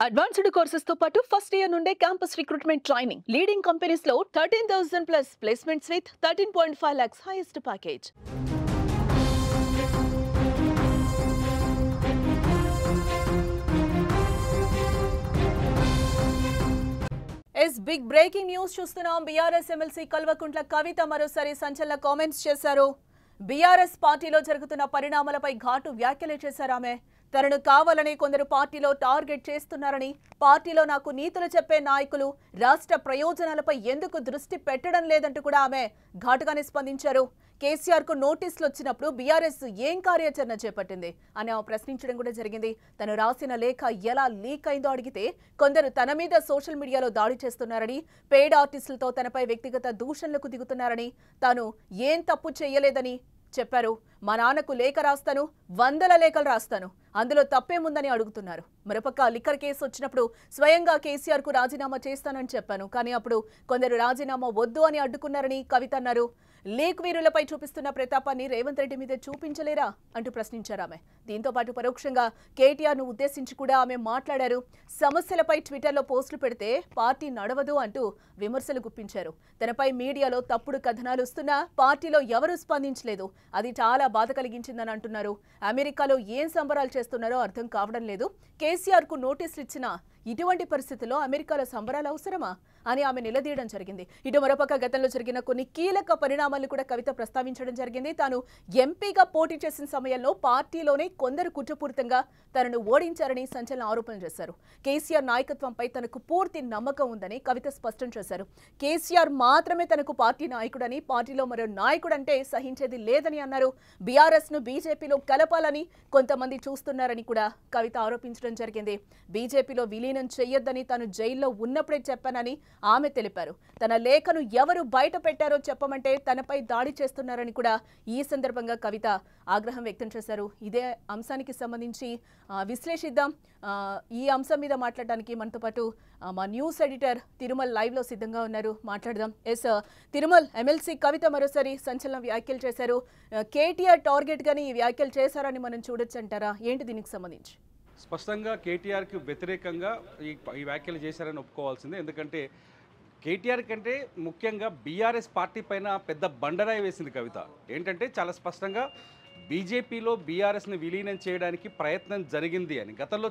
Advanced courses తో పాటు first year నుండే campus recruitment training leading companies లో 13,000 plus placements with 13.5 lakhs highest package. Big breaking news చూస్తున్నాం. BRS MLC Kalvakuntla Kavitha మరోసారి సంచలన కామెంట్స్ చేశారు. బీఆర్ఎస్ పార్టీలో జరుగుతున్న పరిణామాలపై ఘాటు వ్యాఖ్యలు చేశారు ఆమె. తనను కావాలని కొందరు పార్టీలో టార్గెట్ చేస్తున్నారని, పార్టీలో నాకు నీతులు చెప్పే నాయకులు రాష్ట్ర ప్రయోజనాలపై ఎందుకు దృష్టి పెట్టడం లేదంటూ కూడా ఆమె ఘాటుగానే స్పందించారు. కేసీఆర్ కు నోటీసులు వచ్చినప్పుడు బీఆర్ఎస్ ఏం కార్యాచరణ చేపట్టింది అని ఆమె ప్రశ్నించడం కూడా జరిగింది. తను రాసిన లేఖ ఎలా లీక్ అయిందో అడిగితే కొందరు తన మీద సోషల్ మీడియాలో దాడి చేస్తున్నారని, పెయిడ్ ఆర్టిస్టులతో తనపై వ్యక్తిగత దూషణలకు దిగుతున్నారని, తాను ఏం తప్పు చేయలేదని చెప్పారు. మా నాన్నకు లేఖ రాస్తాను, 100 లేఖలు రాస్తాను, అందులో తప్పేముందని అడుగుతున్నారు. మరోపక్క లిక్కర్ కేసు వచ్చినప్పుడు స్వయంగా కేసీఆర్ కు రాజీనామా చేస్తానని చెప్పాను, కానీ అప్పుడు కొందరు రాజీనామా వద్దు అని అడ్డుకున్నారని కవిత అన్నారు. లీక్ వీరులపై చూపిస్తున్న ప్రతాపాన్ని రేవంత్ రెడ్డి మీద చూపించలేరా అంటూ ప్రశ్నించారు ఆమె. దీంతో పాటు పరోక్షంగా కేటీఆర్ ను ఉద్దేశించి కూడా ఆమె మాట్లాడారు. సమస్యలపై ట్విట్టర్లో పోస్టులు పెడితే పార్టీ నడవదు అంటూ విమర్శలు గుప్పించారు. తనపై మీడియాలో తప్పుడు కథనాలు వస్తున్నా పార్టీలో ఎవరూ స్పందించలేదు, అది చాలా బాధ కలిగించిందని అంటున్నారు. అమెరికాలో ఏం సంబరాలు చేస్తున్నారో అర్థం కావడం లేదు. కేసీఆర్ కు నోటీసులు ఇచ్చినా ఇటువంటి పరిస్థితుల్లో అమెరికాలో సంబరాలు అవసరమా అని ఆమె నిలదీయడం జరిగింది. ఇటు మరోపక్క గతంలో జరిగిన కొన్ని కీలక పరిణామాలను కూడా కవిత ప్రస్తావించడం జరిగింది. తాను ఎంపీగా పోటీ చేసిన సమయంలో పార్టీలోనే కొందరు కుట్రపూరితంగా తనను ఓడించారని సంచలన ఆరోపణలు చేశారు. కేసీఆర్ నాయకత్వంపై తనకు పూర్తి నమ్మకం ఉందని కవిత స్పష్టం చేశారు. కేసీఆర్ మాత్రమే తనకు పార్టీ నాయకుడని, పార్టీలో మరో నాయకుడంటే సహించేది లేదని అన్నారు. బీఆర్ఎస్ ను బీజేపీలో కలపాలని కొంతమంది చూస్తున్నారని కూడా కవిత ఆరోపించడం జరిగింది. బీజేపీలో విలీనం చేయొద్దని తాను జైల్లో ఉన్నప్పుడే చెప్పానని ఆమె తెలిపారు. తన లేఖను ఎవరు బయట పెట్టారో చెప్పమంటే తనపై దాడి చేస్తున్నారని కూడా ఈ సందర్భంగా కవిత ఆగ్రహం వ్యక్తం చేశారు. ఇదే అంశానికి సంబంధించి విశ్లేషిద్దాం. ఈ అంశం మీద మాట్లాడడానికి మనతో పాటు మా న్యూస్ ఎడిటర్ తిరుమల్ లైవ్ లో సిద్ధంగా ఉన్నారు, మాట్లాడదాం. తిరుమల్, ఎమ్మెల్సీ కవిత మరోసారి సంచలన వ్యాఖ్యలు చేశారు. కేటీఆర్ టార్గెట్ గానీ ఈ వ్యాఖ్యలు చేశారని మనం చూడొచ్చు అంటారా? ఏంటి దీనికి సంబంధించి? స్పష్టంగా కేటీఆర్కి వ్యతిరేకంగా ఈ వ్యాఖ్యలు చేశారని ఒప్పుకోవాల్సిందే. ఎందుకంటే కేటీఆర్ కంటే ముఖ్యంగా బీఆర్ఎస్ పార్టీ పైన పెద్ద బండరాయి వేసింది కవిత. ఏంటంటే చాలా స్పష్టంగా బీజేపీలో బీఆర్ఎస్ని విలీనం చేయడానికి ప్రయత్నం జరిగింది అని. గతంలో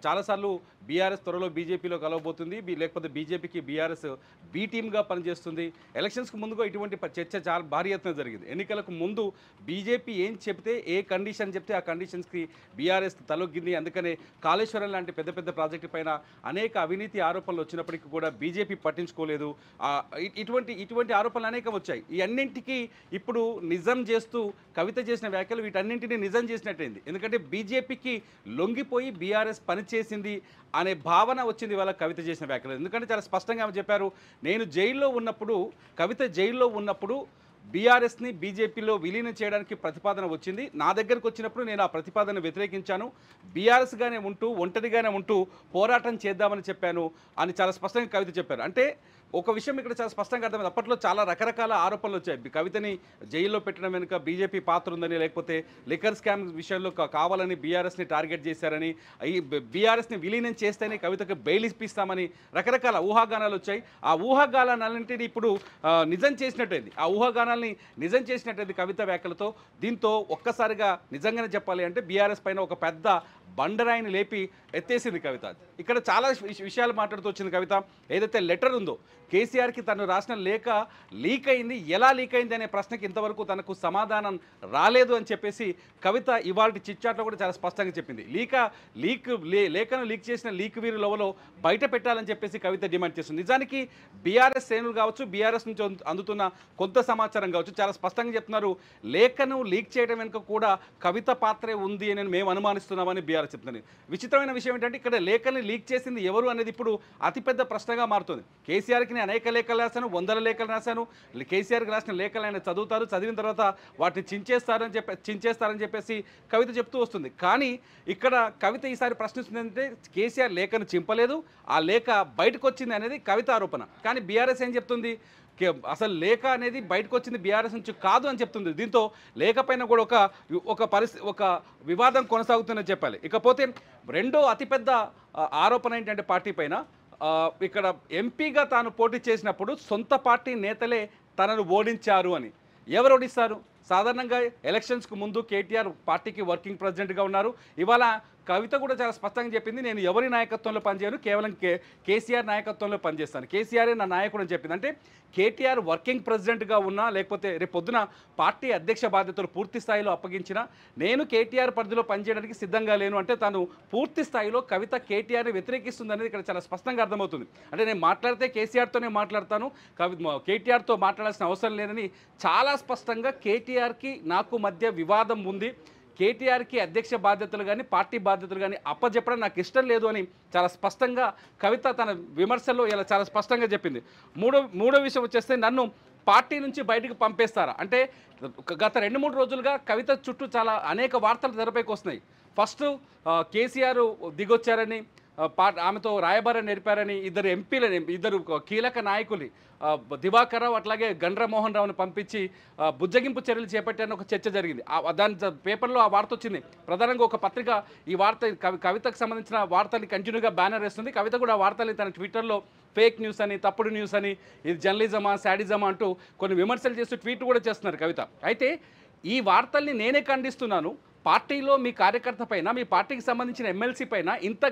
చాలాసార్లు బీఆర్ఎస్ త్వరలో బీజేపీలో కలవబోతుంది, లేకపోతే బీజేపీకి బీఆర్ఎస్ బీ టీమ్గా పనిచేస్తుంది. ఎలక్షన్స్కి ముందుగా ఇటువంటి చర్చ చాలా భారీ ఎత్తున జరిగింది. ఎన్నికలకు ముందు బీజేపీ ఏం చెప్తే, ఏ కండిషన్ చెప్తే ఆ కండిషన్స్కి బీఆర్ఎస్ తలొగ్గింది. అందుకనే కాళేశ్వరం లాంటి పెద్ద పెద్ద ప్రాజెక్టు పైన అనేక అవినీతి ఆరోపణలు వచ్చినప్పటికీ కూడా బీజేపీ పట్టించుకోలేదు. ఇటువంటి ఆరోపణలు అనేకం వచ్చాయి. ఈ అన్నింటికీ ఇప్పుడు నిజం చేస్తూ కవిత చేసిన వ్యాఖ్యలు వీటన్నింటినీ నిజం చేసినట్టయింది. ఎందుకంటే బీజేపీకి లొంగిపోయి బీఆర్ఎస్ పనిచేసింది అనే భావన వచ్చింది వాళ్ళ కవిత చేసిన వ్యాఖ్యలు. ఎందుకంటే చాలా స్పష్టంగా ఆమె చెప్పారు, నేను జైల్లో ఉన్నప్పుడు, కవిత జైల్లో ఉన్నప్పుడు బీఆర్ఎస్ని బీజేపీలో విలీనం చేయడానికి ప్రతిపాదన వచ్చింది. నా దగ్గరకు వచ్చినప్పుడు నేను ఆ ప్రతిపాదన వ్యతిరేకించాను. బీఆర్ఎస్గానే ఉంటూ, ఒంటరిగానే ఉంటూ పోరాటం చేద్దామని చెప్పాను అని చాలా స్పష్టంగా కవిత చెప్పారు. అంటే ఒక విషయం ఇక్కడ చాలా స్పష్టంగా అర్థమైంది. అప్పట్లో చాలా రకరకాల ఆరోపణలు వచ్చాయి. కవితని జైల్లో పెట్టడం వెనుక బీజేపీ పాత్ర ఉందని, లేకపోతే లిక్కర్ స్కామ్ విషయంలో కావాలని బీఆర్ఎస్ని టార్గెట్ చేశారని, ఈ బీఆర్ఎస్ని విలీనం చేస్తేనే కవితకు బెయిల్ ఇప్పిస్తామని రకరకాల ఊహాగానాలు వచ్చాయి. ఆ ఊహాగానాలన్నింటినీ ఇప్పుడు నిజం చేసినట్టయింది. ఆ ఊహాగానాల్ని నిజం చేసినట్టయింది కవిత వ్యాఖ్యలతో. దీంతో ఒక్కసారిగా నిజంగానే చెప్పాలి అంటే బీఆర్ఎస్ పైన ఒక పెద్ద బండరాయిని లేపి ఎత్తేసింది కవిత. ఇక్కడ చాలా విషయాలు మాట్లాడుతూ వచ్చింది కవిత. ఏదైతే లెటర్ ఉందో, కేసీఆర్కి తను రాసిన లేఖ లీక్ అయింది, ఎలా లీక్ అయింది అనే ప్రశ్నకి ఇంతవరకు తనకు సమాధానం రాలేదు అని చెప్పేసి కవిత ఇవాళ చిట్చాట్లో కూడా చాలా స్పష్టంగా చెప్పింది. లేఖను లీక్ చేసిన లీక్ వీరు లెవెల్లో బయట పెట్టాలని చెప్పేసి కవిత డిమాండ్ చేస్తుంది. నిజానికి బీఆర్ఎస్ శ్రేణులు కావచ్చు, బీఆర్ఎస్ నుంచి అందుతున్న కొంత సమాచారం కావచ్చు, చాలా స్పష్టంగా చెప్తున్నారు, లేఖను లీక్ చేయడం వెనుక కూడా కవిత పాత్రే ఉంది అని మేము అనుమానిస్తున్నామని బీఆర్ఎస్ చెప్తున్నారు. విచిత్రమైన విషయం ఏంటంటే ఇక్కడ లేఖని లీక్ చేసింది ఎవరు అనేది ఇప్పుడు అతిపెద్ద ప్రశ్నగా మారుతుంది. కేసీఆర్కి నేను అనేక లేఖలు రాశాను, 100 లేఖలు రాశాను. కేసీఆర్కి రాసిన లేఖలు ఆయన చదువుతారు, చదివిన తర్వాత వాటిని చించేస్తారని చెప్పేసి కవిత చెప్తూ వస్తుంది. కానీ ఇక్కడ కవిత ఈసారి ప్రశ్నిస్తుందంటే కేసీఆర్ లేఖను చింపలేదు, ఆ లేఖ బయటకు వచ్చింది అనేది కవిత ఆరోపణ. కానీ బీఆర్ఎస్ ఏం చెప్తుంది, అసలు లేఖ అనేది బయటకు వచ్చింది బీఆర్ఎస్ నుంచి కాదు అని చెప్తుంది. దీంతో లేఖ పైన కూడా ఒక వివాదం కొనసాగుతుందని చెప్పాలి. ఇకపోతే రెండో అతిపెద్ద ఆరోపణ ఏంటంటే పార్టీ పైన ఇక్కడ ఎంపీగా తాను పోటీ చేసినప్పుడు సొంత పార్టీ నేతలే తనను ఓడించారు అని. ఎవరు ఓడిస్తారు? సాధారణంగా ఎలక్షన్స్కు ముందు కేటీఆర్ పార్టీకి వర్కింగ్ ప్రెసిడెంట్గా ఉన్నారు. ఇవాళ కవిత కూడా చాలా స్పష్టంగా చెప్పింది, నేను ఎవరి నాయకత్వంలో పనిచేయను, కేవలం కేసీఆర్ నాయకత్వంలో పనిచేస్తాను, కేసీఆరే నా నాయకుడు అని చెప్పింది. అంటే కేటీఆర్ వర్కింగ్ ప్రెసిడెంట్గా ఉన్నా లేకపోతే రేపు పొద్దున పార్టీ అధ్యక్ష బాధ్యతలు పూర్తి స్థాయిలో అప్పగించినా నేను కేటీఆర్ పరిధిలో పనిచేయడానికి సిద్ధంగా లేను అంటే తాను పూర్తి స్థాయిలో కవిత కేటీఆర్ని వ్యతిరేకిస్తుంది అనేది ఇక్కడ చాలా స్పష్టంగా అర్థమవుతుంది. అంటే నేను మాట్లాడితే కేసీఆర్తోనే మాట్లాడతాను, కేటీఆర్తో మాట్లాడాల్సిన అవసరం లేదని చాలా స్పష్టంగా కేటీఆర్కి నాకు మధ్య వివాదం ఉంది, కేటీఆర్కి అధ్యక్ష బాధ్యతలు కానీ పార్టీ బాధ్యతలు కానీ అప్పచెప్పడం నాకు ఇష్టం లేదు అని చాలా స్పష్టంగా కవిత తన విమర్శల్లో ఇలా చాలా స్పష్టంగా చెప్పింది. మూడో విషయం వచ్చేస్తే నన్ను పార్టీ నుంచి బయటకు పంపేస్తారా అంటే గత 2-3 రోజులుగా కవిత చుట్టూ చాలా అనేక వార్తలు తెరపైకి వస్తున్నాయి. ఫస్ట్ కేసీఆర్ దిగొచ్చారని, ఆమెతో రాయబారం నేర్పారని, ఇద్దరు కీలక నాయకులు దివాకర్ రావు అట్లాగే గండ్ర మోహన్ రావుని పంపించి బుజ్జగింపు చర్యలు చేపట్టారని ఒక చర్చ జరిగింది. దాని పేపర్లో ఆ వార్త వచ్చింది. ప్రధానంగా ఒక పత్రిక ఈ వార్త కవితకు సంబంధించిన వార్తని కంటిన్యూగా బ్యానర్ వేస్తుంది. కవిత కూడా ఆ వార్తని తన ట్విట్టర్లో ఫేక్ న్యూస్ అని, తప్పుడు న్యూస్ అని, ఇది జర్నలిజమా శాడిజమా అంటూ కొన్ని విమర్శలు చేస్తూ ట్వీట్ కూడా చేస్తున్నారు కవిత. అయితే ఈ వార్తల్ని నేనే ఖండిస్తున్నాను. పార్టీలో మీ కార్యకర్త పైన, మీ పార్టీకి సంబంధించిన ఎమ్మెల్సీ పైన ఇంత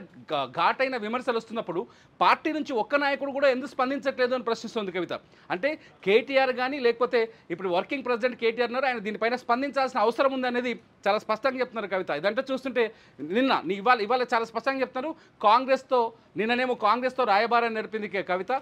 ఘాటైన విమర్శలు వస్తున్నప్పుడు పార్టీ నుంచి ఒక్క నాయకుడు కూడా ఎందుకు స్పందించట్లేదు అని ప్రశ్నిస్తుంది కవిత. అంటే కేటీఆర్ కానీ లేకపోతే ఇప్పుడు వర్కింగ్ ప్రెసిడెంట్ కేటీఆర్ ఉన్నారు, ఆయన దీనిపైన స్పందించాల్సిన అవసరం ఉంది అనేది చాలా స్పష్టంగా చెప్తున్నారు కవిత. ఇదంటే చూస్తుంటే ఇవాళ చాలా స్పష్టంగా చెప్తున్నారు, నిన్ననేమో కాంగ్రెస్తో రాయబారాన్ని నడిపింది కవిత,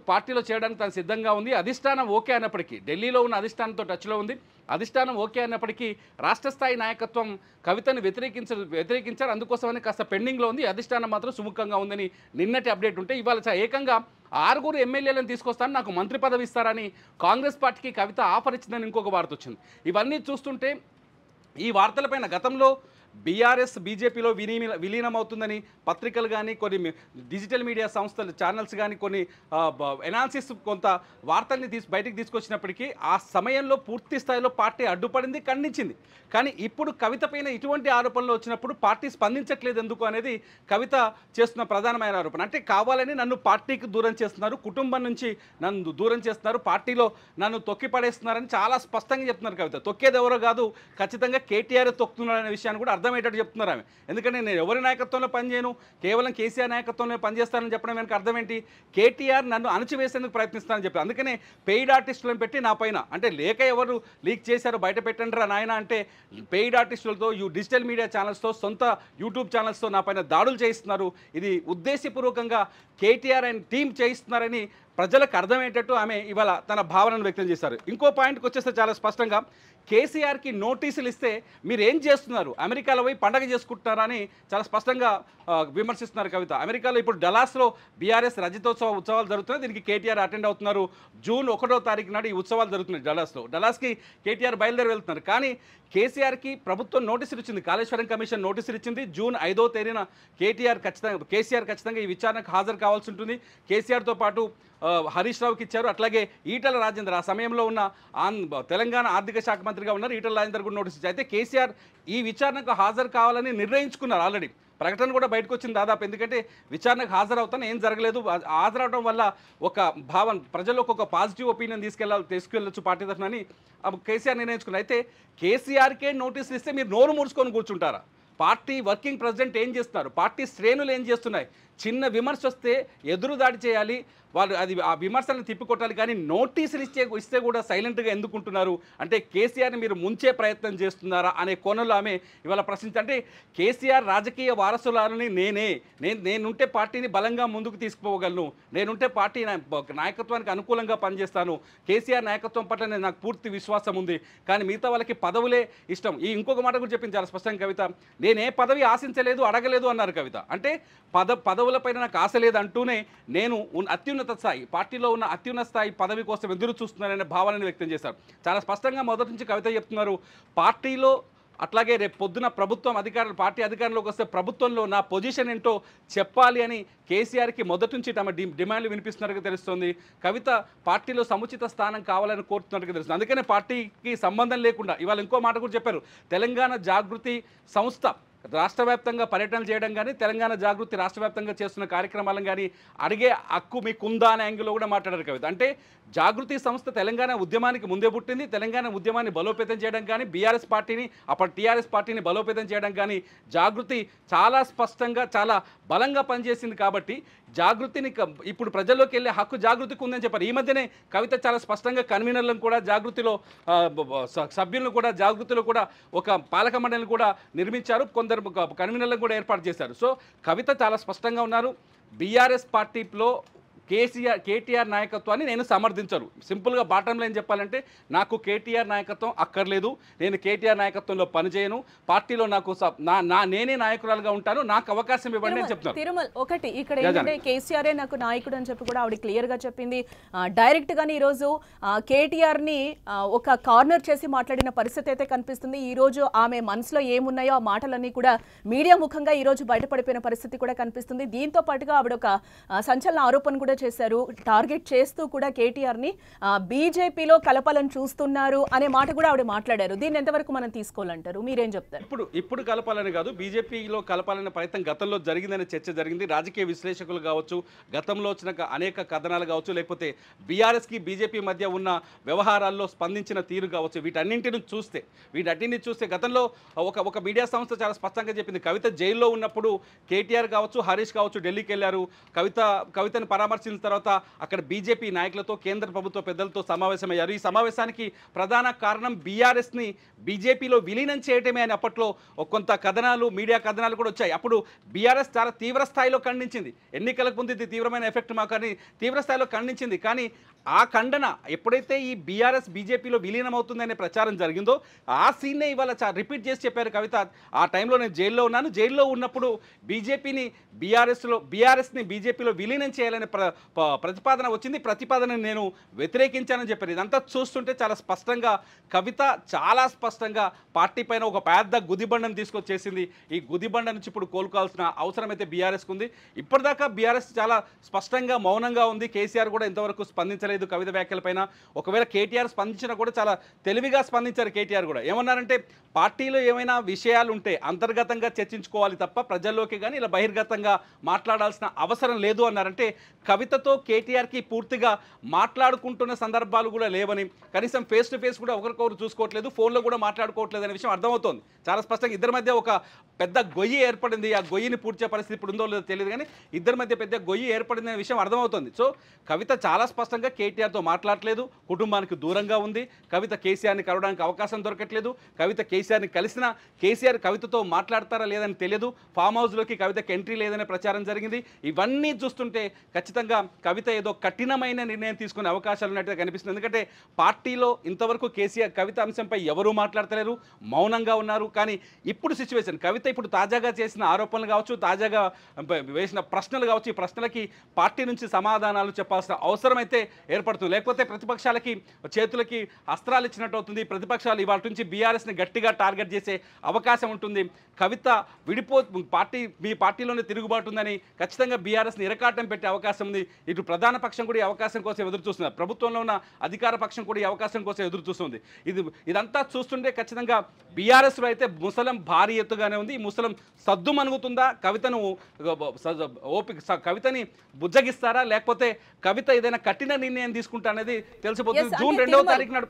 పార్టీలో చేయడానికి తను సిద్ధంగా ఉంది, అధిష్టానం ఓకే అన్నప్పటికీ, ఢిల్లీలో ఉన్న అధిష్టానంతో టచ్లో ఉంది, అధిష్టానం ఓకే అన్నప్పటికీ రాష్ట్ర స్థాయి నాయకత్వం కవితను వ్యతిరేకించారు, అందుకోసమని కాస్త పెండింగ్లో ఉంది, అధిష్టానం మాత్రం సుముఖంగా ఉందని నిన్నటి అప్డేట్ ఉంటే ఇవాళ ఏకంగా 6 ఎమ్మెల్యేలను తీసుకొస్తాను, నాకు మంత్రి పదవి ఇస్తారని కాంగ్రెస్ పార్టీకి కవిత ఆఫర్ ఇచ్చిందని ఇంకొక వార్త వచ్చింది. ఇవన్నీ చూస్తుంటే ఈ వార్తలపైన గతంలో బీఆర్ఎస్ బీజేపీలో విలీనమవుతుందని పత్రికలు కానీ కొన్ని డిజిటల్ మీడియా సంస్థలు ఛానల్స్ కానీ కొన్ని ఎనాలిసిస్ కొంత వార్తల్ని బయటికి తీసుకొచ్చినప్పటికీ ఆ సమయంలో పూర్తి స్థాయిలో పార్టీ అడ్డుపడింది, ఖండించింది. కానీ ఇప్పుడు కవిత పైన ఇటువంటి ఆరోపణలు వచ్చినప్పుడు పార్టీ స్పందించట్లేదు ఎందుకు అనేది కవిత చేస్తున్న ప్రధానమైన ఆరోపణ. అంటే కావాలని నన్ను పార్టీకి దూరం చేస్తున్నారు, కుటుంబం నుంచి నన్ను దూరం చేస్తున్నారు, పార్టీలో నన్ను తొక్కి పడేస్తున్నారని చాలా స్పష్టంగా చెప్తున్నారు కవిత. తొక్కేది ఎవరో కాదు, ఖచ్చితంగా కేటీఆర్ తొక్కుతున్నారు అనే విషయాన్ని కూడా అర్థమయ్యేటట్టు చెప్తున్నారు ఆమె. ఎందుకంటే నేను ఎవరి నాయకత్వంలో పనిచేయను, కేవలం కేసీఆర్ నాయకత్వంలో పనిచేస్తానని చెప్పడం వెనక అర్థం ఏంటి? కేటీఆర్ నన్ను అణచివేసేందుకు ప్రయత్నిస్తానని చెప్పి, అందుకనే పెయిడ్ ఆర్టిస్టులను పెట్టి నా పైన అంటే లేక ఎవరు లీక్ చేశారో బయట పెట్టండి రా నాయన అంటే పెయిడ్ ఆర్టిస్టులతో డిజిటల్ మీడియా ఛానల్స్తో సొంత యూట్యూబ్ ఛానల్స్తో నా పైన దాడులు చేయిస్తున్నారు, ఇది ఉద్దేశపూర్వకంగా కేటీఆర్ అండ్ టీం చేయిస్తున్నారని ప్రజలకు అర్థమయ్యేటట్టు ఆమె ఇవాళ తన భావనను వ్యక్తం చేశారు. ఇంకో పాయింట్కి వచ్చేస్తే చాలా స్పష్టంగా కేసీఆర్కి నోటీసులు ఇస్తే మీరు ఏం చేస్తున్నారు, అమెరికాలో పోయి పండగ చేసుకుంటున్నారా అని చాలా స్పష్టంగా విమర్శిస్తున్నారు కవిత. అమెరికాలో ఇప్పుడు డలాస్లో బీఆర్ఎస్ రజతోత్సవ ఉత్సవాలు జరుగుతున్నాయి, దీనికి కేటీఆర్ అటెండ్ అవుతున్నారు. జూన్ 1వ తారీఖు నాడు ఈ ఉత్సవాలు జరుగుతున్నాయి డలాస్కి కేటీఆర్ బయలుదేరి వెళ్తున్నారు. కానీ కేసీఆర్కి ప్రభుత్వం నోటీసులు ఇచ్చింది, కాళేశ్వరం కమిషన్ నోటీసులు ఇచ్చింది. జూన్ 5వ తేదీన కేసీఆర్ ఖచ్చితంగా ఈ విచారణకు హాజరు కావాల్సి ఉంటుంది. కేసీఆర్తో పాటు హరీష్ రావుకి ఇచ్చారు, అట్లాగే ఈటల రాజేందర్ ఆ సమయంలో ఉన్న తెలంగాణ ఆర్థిక శాఖ మంత్రిగా ఉన్నారు, ఈటల రాజేందర్ కూడా నోటీస్ ఇచ్చారు. అయితే కేసీఆర్ ఈ విచారణకు హాజరు కావాలని నిర్ణయించుకున్నారు, ఆల్రెడీ ప్రకటన కూడా బయటకు వచ్చింది దాదాపు. ఎందుకంటే విచారణకు హాజరవుతాను, ఏం జరగలేదు, హాజరవడం వల్ల ఒక భావన ప్రజల్లోకి ఒక పాజిటివ్ ఒపీనియన్ తీసుకెళ్ళొచ్చు పార్టీ తరఫునని కేసీఆర్ నిర్ణయించుకున్నారు. అయితే కేసీఆర్కే నోటీసులు ఇస్తే మీరు నోరు మూసుకొని కూర్చుంటారా? పార్టీ వర్కింగ్ ప్రెసిడెంట్ ఏం చేస్తున్నారు, పార్టీ శ్రేణులు ఏం చేస్తున్నాయి, చిన్న విమర్శ వస్తే ఎదురుదాడి చేయాలి, వాళ్ళు ఆ విమర్శలను తిప్పికొట్టాలి. కానీ నోటీసులు ఇస్తే కూడా సైలెంట్గా ఎందుకుంటున్నారు అంటే కేసీఆర్ని మీరు ముంచే ప్రయత్నం చేస్తున్నారా అనే కోణంలో ఆమె ఇవాళ ప్రశ్నించంటే కేసీఆర్ రాజకీయ వారసులని నేనుంటే పార్టీని బలంగా ముందుకు తీసుకుపోగలను, నేనుంటే పార్టీ నాయకత్వానికి అనుకూలంగా పనిచేస్తాను, కేసీఆర్ నాయకత్వం పట్ల నాకు పూర్తి విశ్వాసం ఉంది, కానీ మిగతా వాళ్ళకి పదవులే ఇష్టం. ఇంకొక మాట కూడా చెప్పింది చాలా స్పష్టంగా కవిత, నేనే పదవి ఆశించలేదు, అడగలేదు అన్నారు కవిత. అంటే పదవులపైన నాకు ఆశ లేదు అంటూనే నేను అత్యున్నత స్థాయి పార్టీలో ఉన్న అత్యున్నత స్థాయి పదవి కోసం ఎదురు చూస్తున్నారనే భావనని వ్యక్తం చేశారు. చాలా స్పష్టంగా మొదటి నుంచి కవిత చెప్తున్నారు, పార్టీలో అట్లాగే రేపు పొద్దున ప్రభుత్వం పార్టీ అధికారంలోకి వస్తే ప్రభుత్వంలో నా పొజిషన్ ఏంటో చెప్పాలి అని కేసీఆర్కి మొదటి నుంచి తమ డిమాండ్లు వినిపిస్తున్నట్టుగా తెలుస్తోంది. కవిత పార్టీలో సముచిత స్థానం కావాలని కోరుతున్నట్టుగా తెలుస్తుంది. అందుకనే పార్టీకి సంబంధం లేకుండా ఇవాళ ఇంకో మాట కూడా చెప్పారు. తెలంగాణ జాగృతి సంస్థ రాష్ట్ర వ్యాప్తంగా పర్యటనలు చేయడం కానీ, తెలంగాణ జాగృతి రాష్ట్ర వ్యాప్తంగా చేస్తున్న కార్యక్రమాలను కానీ అడిగే హక్కు మీకుందా అనే యాంగిల్లో కూడా మాట్లాడారు కవిత. అంటే జాగృతి సంస్థ తెలంగాణ ఉద్యమానికి ముందే పుట్టింది. తెలంగాణ ఉద్యమాన్ని బలోపేతం చేయడం కానీ, బీఆర్ఎస్ పార్టీని అప్పటి టీఆర్ఎస్ పార్టీని బలోపేతం చేయడం కానీ జాగృతి చాలా స్పష్టంగా చాలా బలంగా పనిచేసింది. కాబట్టి జాగృతిని ఇప్పుడు ప్రజల్లోకి వెళ్ళే హక్కు జాగృతికి ఉందని చెప్పారు. ఈ మధ్యనే కవిత చాలా స్పష్టంగా కన్వీనర్లను కూడా జాగృతిలో సభ్యులను కూడా జాగృతిలో కూడా ఒక పాలక మండలిని కూడా నిర్మించారు. కొందరు కన్వీనర్లను కూడా ఏర్పాటు చేశారు. సో కవిత చాలా స్పష్టంగా ఉన్నారు. బీఆర్ఎస్ పార్టీలో కేటీఆర్ నాయకత్వాన్ని నేను సమర్థించను. సింపుల్గా బాటం లైన్ చెప్పాలంటే నాకు కేటీఆర్ నాయకత్వం అక్కర్లేదు. నేను కేటీఆర్ నాయకత్వంలో పనిచేయను. పార్టీలో నాకు నేనే నాయకురాలుగా ఉంటాను. నాకు అవకాశం ఇవ్వండి అని చెప్తాను. తిరుమల ఒకటి ఇక్కడ ఏంటంటే కేసీఆరే నాకు నాయకుడు అని చెప్పి కూడా ఆవిడ క్లియర్ గా చెప్పింది. డైరెక్ట్ గానే ఈ రోజు కేటీఆర్ ని ఒక కార్నర్ చేసి మాట్లాడిన పరిస్థితి అయితే కనిపిస్తుంది. ఈ రోజు ఆమె మనసులో ఏమున్నాయో ఆ మాటలన్నీ కూడా మీడియా ముఖంగా ఈ రోజు బయటపడిపోయిన పరిస్థితి కూడా కనిపిస్తుంది. దీంతో పాటుగా ఆవిడ ఒక సంచలన ఆరోపణ కూడా చేశారు. టార్గెట్ చేస్తూ కూడా కేటీఆర్ ని బీజేపీలో కలపాలని చూస్తున్నారు అనే మాట కూడా ఆవిడ మాట్లాడారు. దీన్ని ఎంతవరకు మనం తీసుకోవాలంటారు? మీరేం చెప్తారు? ఇప్పుడు కలపాలని కాదు, బీజేపీలో కలపాలనే ప్రయత్నం గతంలో జరిగిందనే చర్చ జరిగింది. రాజకీయ విశ్లేషకులు కావచ్చు, గతంలో వచ్చిన అనేక కథనాలు కావచ్చు, లేకపోతే బీఆర్ఎస్కి బీజేపీ మధ్య ఉన్న వ్యవహారాల్లో స్పందించిన తీరు కావచ్చు, వీటన్నింటిని చూస్తే గతంలో ఒక మీడియా సంస్థ చాలా స్పష్టంగా చెప్పింది. కవిత జైల్లో ఉన్నప్పుడు కేటీఆర్ కావచ్చు, హరీష్ కావచ్చు ఢిల్లీకి వెళ్ళారు. కవితను పరామర్శించిన తర్వాత అక్కడ బీజేపీ నాయకులతో, కేంద్ర ప్రభుత్వ పెద్దలతో సమావేశమయ్యారు. ఈ సమావేశానికి ప్రధాన కారణం బీఆర్ఎస్ని బీజేపీలో విలీనం చేయటమే అని అప్పట్లో కొంత మీడియా కథనాలు కూడా వచ్చాయి. అప్పుడు బీఆర్ఎస్ చాలా తీవ్ర స్థాయిలో ఖండించింది. ఎన్నికలకు ముందు ఇది తీవ్రమైన ఎఫెక్ట్ మాకు అని తీవ్ర స్థాయిలో ఖండించింది. కానీ ఆ ఖండన ఎప్పుడైతే ఈ బీఆర్ఎస్ బీజేపీలో విలీనం అవుతుందనే ప్రచారం జరిగిందో ఆ సీన్నే ఇవాళ రిపీట్ చేసి చెప్పారు కవిత. ఆ టైంలో నేను జైల్లో ఉన్నాను. జైల్లో ఉన్నప్పుడు బీఆర్ఎస్ని బీజేపీలో విలీనం చేయాలనే ప్రతిపాదన వచ్చింది. ప్రతిపాదనను నేను వ్యతిరేకించానని చెప్పారు. ఇదంతా చూస్తుంటే చాలా స్పష్టంగా కవిత చాలా స్పష్టంగా పార్టీ పైన ఒక పెద్ద గుదిబండను తీసుకొచ్చేసింది. ఈ గుదిబండ నుంచి ఇప్పుడు కోలుకోవాల్సిన అవసరం అయితే బీఆర్ఎస్కి ఉంది. ఇప్పటిదాకా బీఆర్ఎస్ చాలా స్పష్టంగా మౌనంగా ఉంది. కేసీఆర్ కూడా ఇంతవరకు స్పందించలేదు కవిత వ్యాఖ్యలపైన. ఒకవేళ కేటీఆర్ స్పందించినా కూడా చాలా తెలివిగా స్పందించారు. కేటీఆర్ కూడా ఏమన్నారంటే పార్టీలో ఏమైనా విషయాలు ఉంటే అంతర్గతంగా చర్చించుకోవాలి తప్ప ప్రజల్లోకి కానీ ఇలా బహిర్గతంగా మాట్లాడాల్సిన అవసరం లేదు అన్నారంటే కవితతో కేటీఆర్కి పూర్తిగా మాట్లాడుకుంటున్న సందర్భాలు కూడా లేవని, కనీసం ఫేస్ టు ఫేస్ కూడా ఒకరికొకరు చూసుకోవట్లేదు, ఫోన్లో కూడా మాట్లాడుకోవట్లేదు అనే విషయం అర్థమవుతోంది. చాలా స్పష్టంగా ఇద్దరి మధ్య ఒక పెద్ద గొయ్యి ఏర్పడింది. ఆ గొయ్యిని పూడ్చే పరిస్థితి ఇప్పుడు ఉందో లేదో తెలియదు, కానీ ఇద్దరి మధ్య పెద్ద గొయ్యి ఏర్పడింది అనే విషయం అర్థమవుతుంది. సో కవిత చాలా స్పష్టంగా కేటీఆర్తో మాట్లాడలేదు, కుటుంబానికి దూరంగా ఉంది. కవిత కేసీఆర్ని కలవడానికి అవకాశం దొరకట్లేదు. కవిత కేసీఆర్ని కలిసినా కేసీఆర్ కవితతో మాట్లాడతారా లేదని తెలియదు. ఫామ్ హౌస్లోకి కవితకి ఎంట్రీ లేదనే ప్రచారం జరిగింది. ఇవన్నీ చూస్తుంటే ఖచ్చితంగా కవిత ఏదో కఠినమైన నిర్ణయం తీసుకునే అవకాశాలు ఉన్నట్టుగా కనిపిస్తుంది. ఎందుకంటే పార్టీలో ఇంతవరకు కవిత అంశంపై ఎవరూ మాట్లాడతలేరు, మౌనంగా ఉన్నారు. కానీ ఇప్పుడు సిచ్యువేషన్ కవిత ఇప్పుడు తాజాగా చేసిన ఆరోపణలు కావచ్చు, తాజాగా వేసిన ప్రశ్నలు కావచ్చు, ఈ ప్రశ్నలకి పార్టీ నుంచి సమాధానాలు చెప్పాల్సిన అవసరం అయితే ఏర్పడుతుంది. లేకపోతే ప్రతిపక్షాలకి చేతులకి అస్త్రాలు ఇచ్చినట్టు అవుతుంది. ప్రతిపక్షాలు ఇవాళ నుంచి బీఆర్ఎస్ని గట్టిగా టార్గెట్ చేసే అవకాశం ఉంటుంది. కవిత మీ పార్టీలోనే తిరుగుబాటు ఉందని ఖచ్చితంగా బీఆర్ఎస్ని ఇరకాటం పెట్టే అవకాశం ఉంది. ఇటు ప్రధాన పక్షం కూడా ఈ అవకాశం కోసం ఎదురు చూస్తున్నారు. ప్రభుత్వంలో ఉన్న అధికార పక్షం కూడా ఈ అవకాశం కోసం ఎదురు చూస్తుంది. ఇదంతా చూస్తుంటే ఖచ్చితంగా బీఆర్ఎస్లో అయితే ముసలం భారీ ఎత్తుగానే ఉంది. ఈ ముసలం సద్దు మనుగుతుందా, కవితని బుజ్జగిస్తారా, లేకపోతే కవిత ఏదైనా కఠిన నిర్ణయం తీసుకుంటా అనేది తెలిసిపోతుంది. జూన్ 2వ తారీఖు నాడు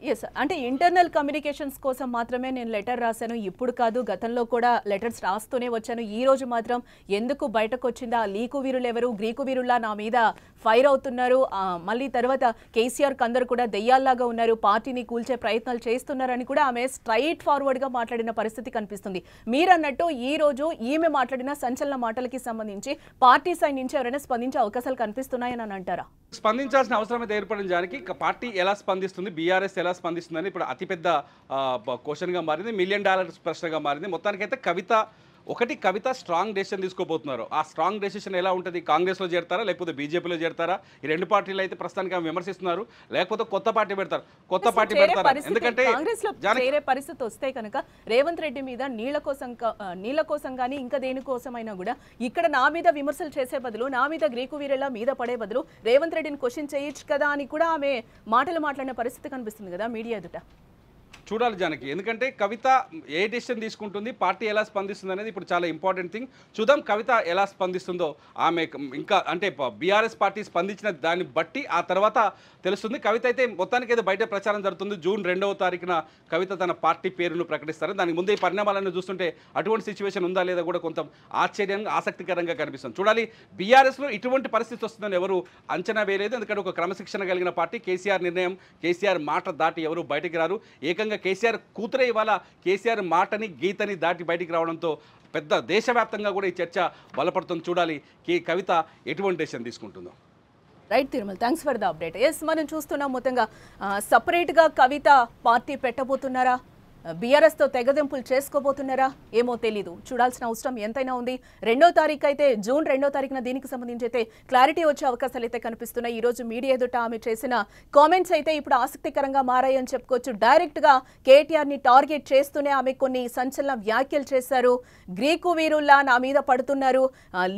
ఎస్ అంటే ఇంటర్నల్ కమ్యూనికేషన్స్ కోసం మాత్రమే నేను లెటర్ రాశాను, ఇప్పుడు కాదు గతంలో కూడా లెటర్స్ రాస్తూనే వచ్చాను. ఈ రోజు మాత్రం ఎందుకు బయటకు వచ్చిందా, లీకు వీరులు ఎవరు, గ్రీకు వీరుల్లా నా మీద ఫైర్ అవుతున్నారు, మళ్ళీ తర్వాత కేసీఆర్ అందరూ కూడా దెయ్యాల్లాగా ఉన్నారు, పార్టీని కూల్చే ప్రయత్నాలు చేస్తున్నారని కూడా ఆమె స్ట్రైట్ ఫార్వర్డ్గా మాట్లాడిన పరిస్థితి కనిపిస్తుంది. మీరన్నట్టు ఈ రోజు ఈమె మాట్లాడిన సంచలన మాటలకి సంబంధించి పార్టీ సైడ్ నుంచి ఎవరైనా స్పందించే అవకాశాలు కనిపిస్తున్నాయని అని అంటారా? స్పందించాల్సిన అవసరం అయితే ఏర్పడిన దానికి పార్టీ ఎలా స్పందిస్తుంది, బీఆర్ఎస్ ఎలా స్పందిస్తుందని ఇప్పుడు అతిపెద్ద క్వశ్చన్గా మారింది, $1 మిలియన్ ప్రశ్నగా మారింది. మొత్తానికైతే కవిత ఒకటి కవిత స్ట్రాంగ్ డెసిషన్ తీసుకోబోతున్నారు. ఆ స్ట్రాంగ్ డెసిషన్ ఎలా ఉంటుంది? కాంగ్రెస్లో చేరతారా, లేకపోతే బీజేపీలో చేరతారా? ఈ రెండు పార్టీలు అయితే ప్రస్తుతానికి ఆమె విమర్శిస్తున్నారు. లేకపోతే కొత్త పార్టీ పెడతారు. కొత్త పార్టీ పెడతారా? ఎందుకంటే కాంగ్రెస్ లో చేరే పరిస్థితి వస్తే కనుక రేవంత్ రెడ్డి మీద నీళ్ల కోసం కానీ ఇంకా దేనికోసమైనా కూడా ఇక్కడ నా మీద విమర్శలు చేసే బదులు, నా మీద గ్రీకు వీరుల మీద పడే బదులు రేవంత్ రెడ్డిని క్వశ్చన్ చేయొచ్చు కదా అని కూడా ఆమె మాట్లాడిన పరిస్థితి కనిపిస్తుంది కదా మీడియా ఎదుట. చూడాలి జానకి, ఎందుకంటే కవిత ఏ డెసిషన్ తీసుకుంటుంది, పార్టీ ఎలా స్పందిస్తుంది అనేది ఇప్పుడు చాలా ఇంపార్టెంట్ థింగ్. చూద్దాం కవిత ఎలా స్పందిస్తుందో. ఆమె ఇంకా అంటే బీఆర్ఎస్ పార్టీ స్పందించిన దాన్ని బట్టి ఆ తర్వాత తెలుస్తుంది. కవిత అయితే మొత్తానికి అయితే బయట ప్రచారం జరుగుతుంది. జూన్ 2వ తారీఖున కవిత తన పార్టీ పేరును ప్రకటిస్తారు. దానికి ముందే ఈ పరిణామాలను చూస్తుంటే అటువంటి సిచ్యువేషన్ ఉందా లేదా కూడా కొంత ఆశ్చర్యంగా ఆసక్తికరంగా కనిపిస్తుంది. చూడాలి, బీఆర్ఎస్లో ఇటువంటి పరిస్థితి వస్తుందని ఎవరు అంచనా వేయలేదు. ఎందుకంటే ఒక క్రమశిక్షణ కలిగిన పార్టీ, కేసీఆర్ నిర్ణయం, కేసీఆర్ మాట దాటి ఎవరు బయటికి రారు. ఏకంగా కేసీఆర్ కూతురే ఇవాళ కేసీఆర్ మాటని గీతని దాటి బయటికి రావడంతో పెద్ద దేశవ్యాప్తంగా కూడా ఈ చర్చ బలపడుతుంది. చూడాలి కవిత ఎటువంటి డెసిషన్ తీసుకుంటుందో. Right Tirumala, thanks for the update. Yes, మనం చూస్తున్నాం మొత్తంగా సపరేట్గా కవిత పార్టీ పెట్టబోతున్నారా, బీఆర్ఎస్తో తెగదెంపులు చేసుకోబోతున్నారా ఏమో తెలీదు. చూడాల్సిన అవసరం ఎంతైనా ఉంది. 2వ తారీఖు అయితే, జూన్ 2వ తారీఖున దీనికి సంబంధించి అయితే క్లారిటీ వచ్చే అవకాశాలు అయితే కనిపిస్తున్నాయి. ఈ రోజు మీడియా ఎదుట ఆమె చేసిన కామెంట్స్ అయితే ఇప్పుడు ఆసక్తికరంగా మారాయని చెప్పుకోవచ్చు. డైరెక్ట్గా కేటీఆర్ని టార్గెట్ చేస్తూనే ఆమె కొన్ని సంచలన వ్యాఖ్యలు చేశారు. గ్రీకు వీరుల్లా నా మీద పడుతున్నారు,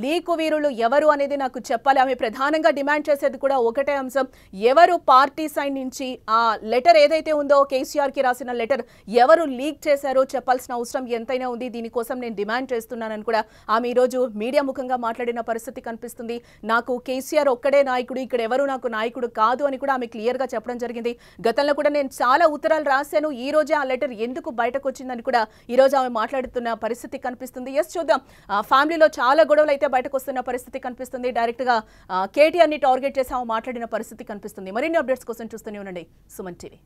లీకు వీరులు ఎవరు అనేది నాకు చెప్పాలి. ఆమె ప్రధానంగా డిమాండ్ చేసేది కూడా ఒకటే అంశం, ఎవరు పార్టీ సైడ్ నుంచి ఆ లెటర్ ఏదైతే ఉందో కేసీఆర్కి రాసిన లెటర్ ఎవరు లీక్ చేశారో చెప్పాల్సిన అవసరం ఎంతైనా ఉంది. దీనికోసం నేను డిమాండ్ చేస్తున్నానని కూడా ఆమె ఈరోజు మీడియా ముఖంగా మాట్లాడిన పరిస్థితి కనిపిస్తుంది. నాకు కేసీఆర్ ఒక్కడే నాయకుడు, ఇక్కడ ఎవరు నాకు నాయకుడు కాదు అని కూడా ఆమె క్లియర్గా చెప్పడం జరిగింది. గతంలో కూడా నేను చాలా ఉత్తరాలు రాశాను, ఈ రోజే ఆ లెటర్ ఎందుకు బయటకు వచ్చిందని కూడా ఈరోజు ఆమె మాట్లాడుతున్న పరిస్థితి కనిపిస్తుంది. ఎస్, చూద్దాం. ఫ్యామిలీలో చాలా గొడవలు అయితే బయటకు వస్తున్న పరిస్థితి కనిపిస్తుంది. డైరెక్ట్గా కేటీఆర్ని టార్గెట్ చేసి ఆమె మాట్లాడిన పరిస్థితి కనిపిస్తుంది. మరిన్ని అప్డేట్స్ కోసం చూస్తూనే ఉండండి సుమన్ టీవీ.